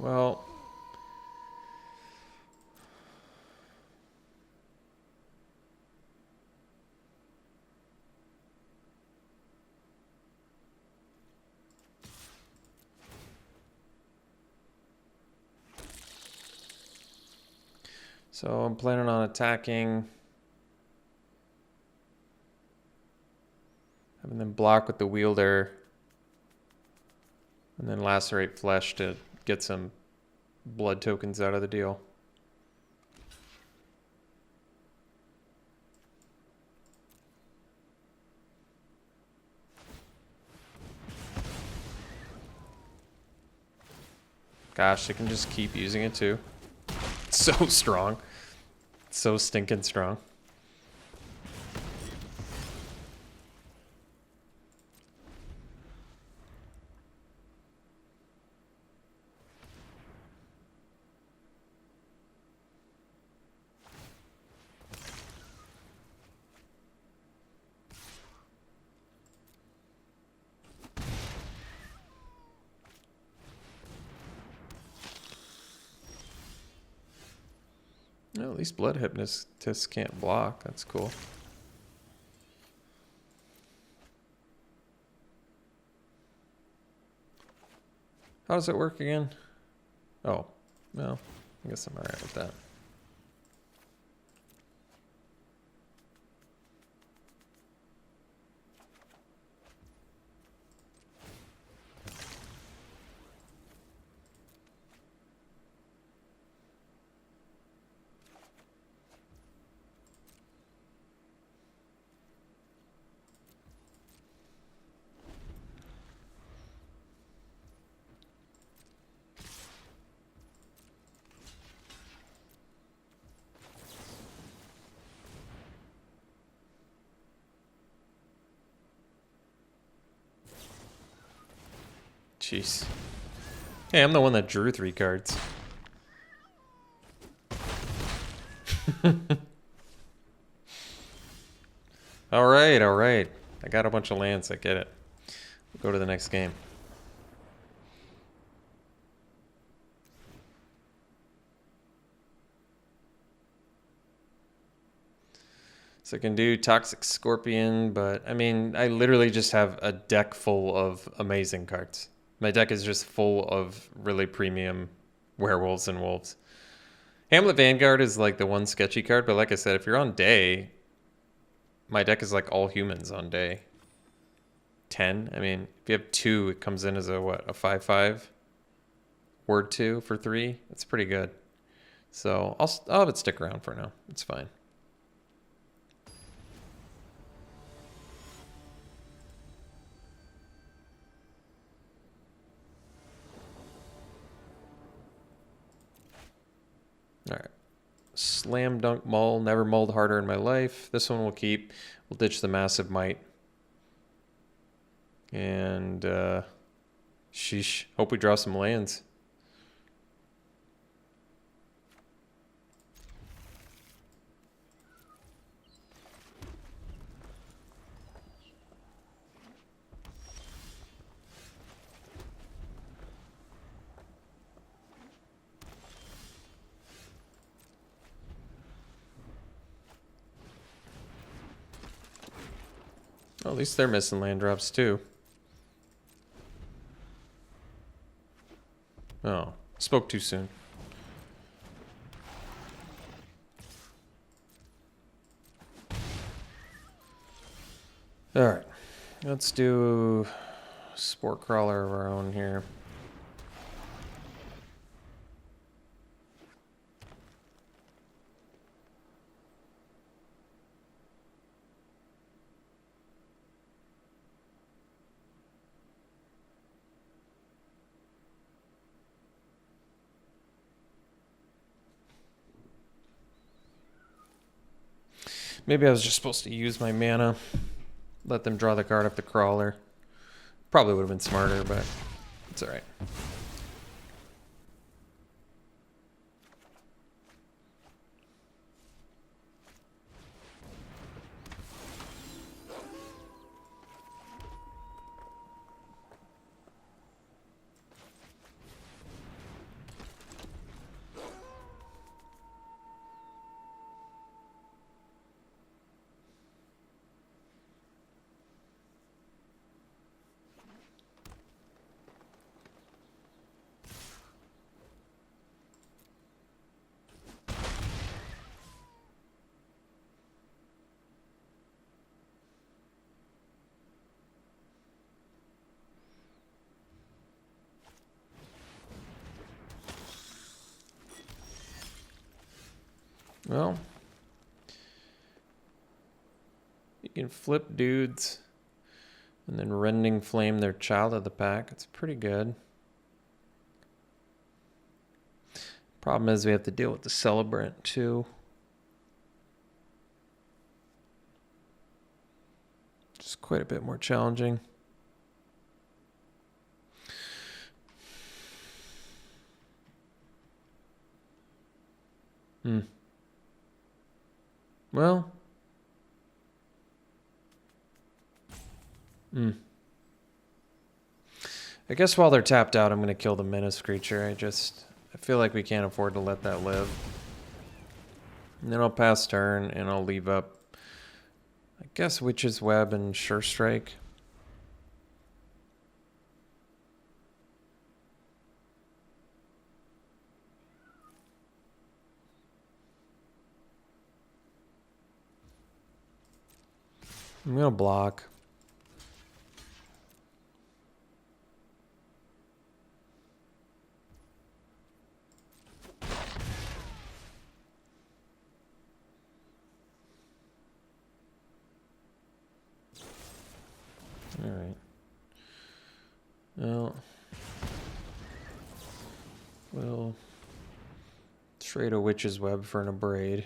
Well, so I'm planning on attacking. Having them block with the wielder. And then lacerate flesh to get some blood tokens out of the deal. Gosh, they can just keep using it too. It's so strong. It's so stinking strong. Well, at least blood hypnotists can't block. That's cool. How does it work again? Oh, well, I guess I'm alright with that. Jeez. Hey, I'm the one that drew 3 cards. Alright, alright. I got a bunch of lands, I get it. We'll go to the next game. So I can do Toxic Scorpion, but I mean, I literally just have a deck full of amazing cards. My deck is just full of really premium werewolves and wolves. Hamlet Vanguard is like the one sketchy card, but like I said, if you're on day, my deck is like all humans on day 10. I mean, if you have 2, it comes in as a what, a 5/5? Word 2 for 3? That's pretty good. So I'll have it stick around for now. It's fine. All right. Slam Dunk Mull. Never mulled harder in my life. This one we'll keep. We'll ditch the Massive Might. And, sheesh. Hope we draw some lands. Oh, at least they're missing land drops too. Oh, spoke too soon. All right, let's do Sport Crawler of our own here. Maybe I was just supposed to use my mana. Let them draw the card off the crawler. Probably would have been smarter, but it's alright. Well, you can flip dudes and then Rending Flame their Child of the Pack. It's pretty good. Problem is we have to deal with the Celebrant too. Just quite a bit more challenging. Well. I guess while they're tapped out, I'm going to kill the Menace creature. I feel like we can't afford to let that live. And then I'll pass turn and I'll leave up, I guess, Witch's Web and Sure Strike. I'm going to block. All right. Well, we'll trade a Witch's Web for an Abrade.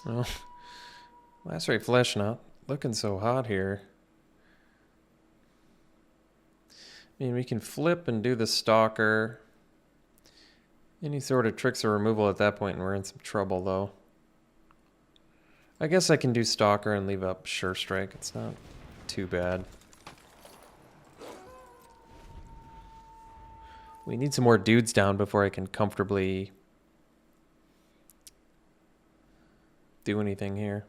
Well, Lacerate Flesh not looking so hot here. I mean, we can flip and do the Stalker. Any sort of tricks or removal at that point, and we're in some trouble, though. I guess I can do Stalker and leave up Sure Strike. It's not too bad. We need some more dudes down before I can comfortably do anything here.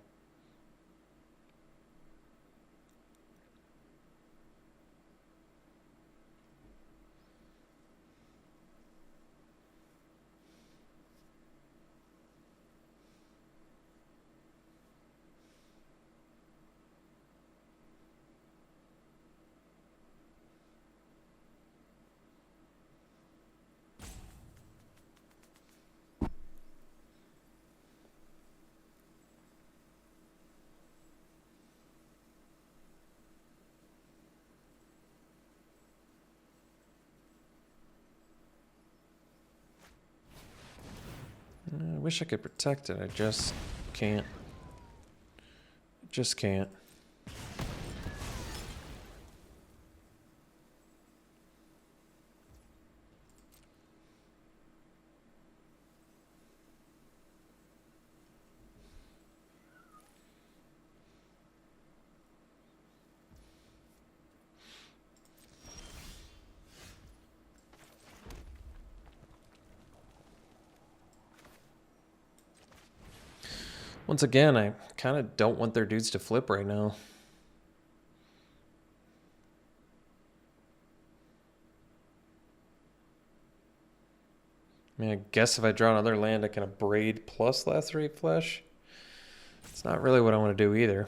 I wish I could protect it. I just can't. Just can't. Once again, I kind of don't want their dudes to flip right now. I mean, I guess if I draw another land, I can Abrade plus Lacerate Flesh. It's not really what I want to do either.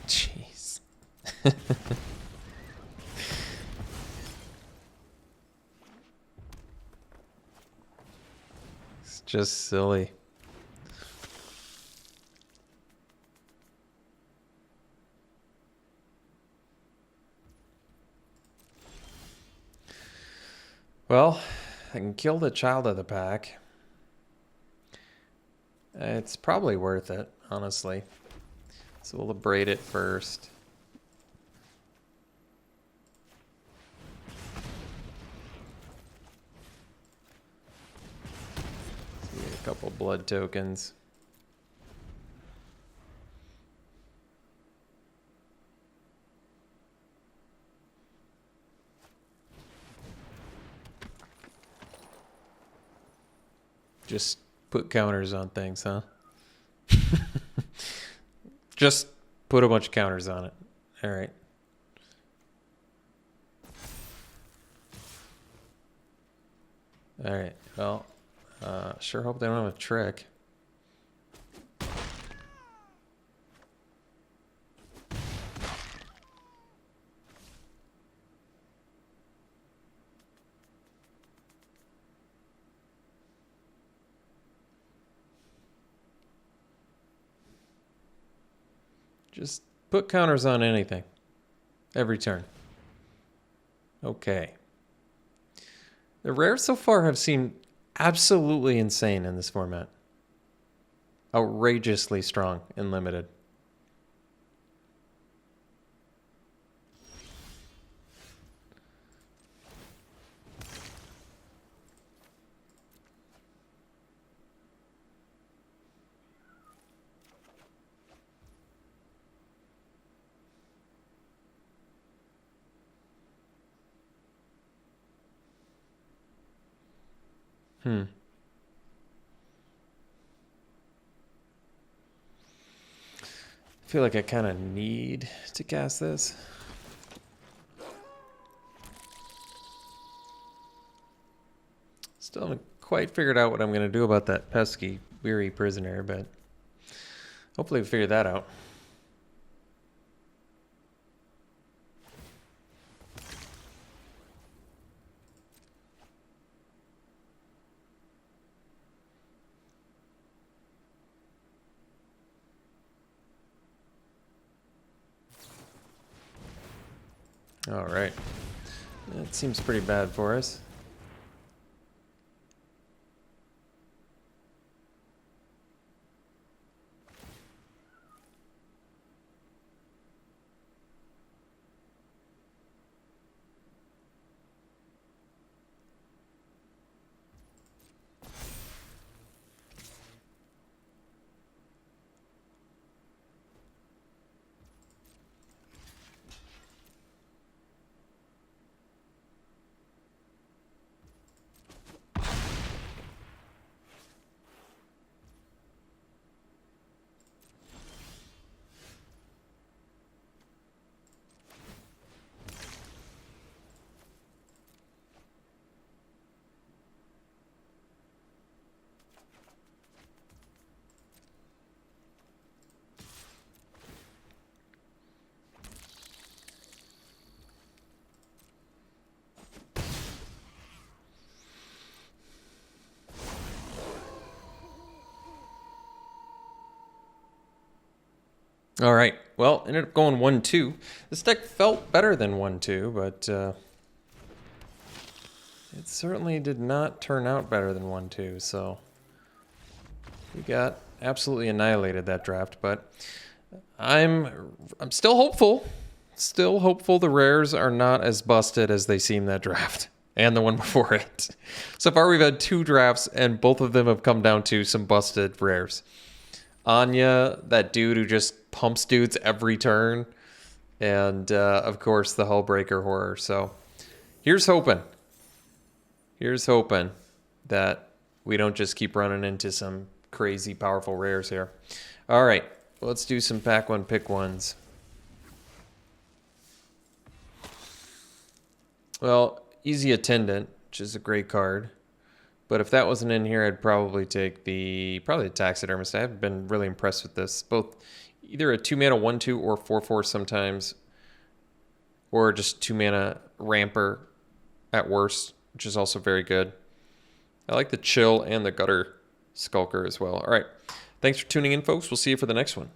Jeez. It's just silly. Well, I can kill the child of the pack. It's probably worth it, honestly. So we'll abrade it first. See a couple blood tokens. Just put counters on things, huh? Just put a bunch of counters on it. All right. All right. Well, sure hope they don't have a trick. Just put counters on anything. Every turn. Okay. The rares so far have seemed absolutely insane in this format. Outrageously strong and limited. I feel like I kind of need to cast this. Still haven't quite figured out what I'm going to do about that pesky, weary prisoner, but hopefully we figure that out. All right. That seems pretty bad for us. All right. Well, ended up going 1-2. This deck felt better than 1-2, but it certainly did not turn out better than 1-2. So we got absolutely annihilated that draft, but I'm still hopeful. Still hopeful the rares are not as busted as they seem that draft and the one before it. So far we've had 2 drafts and both of them have come down to some busted rares. Anya, that dude who just pumps dudes every turn, and of course the Hullbreaker Horror. So here's hoping that we don't just keep running into some crazy powerful rares here. All right, let's do some pack one pick ones. Well, Easy Attendant, which is a great card. But if that wasn't in here, I'd probably take the Taxidermist. I haven't been really impressed with this. Both either a 2-mana 1/2 or 4/4 sometimes, or just 2-mana Ramper at worst, which is also very good. I like the Chill and the Gutter Skulker as well. All right. Thanks for tuning in, folks. We'll see you for the next one.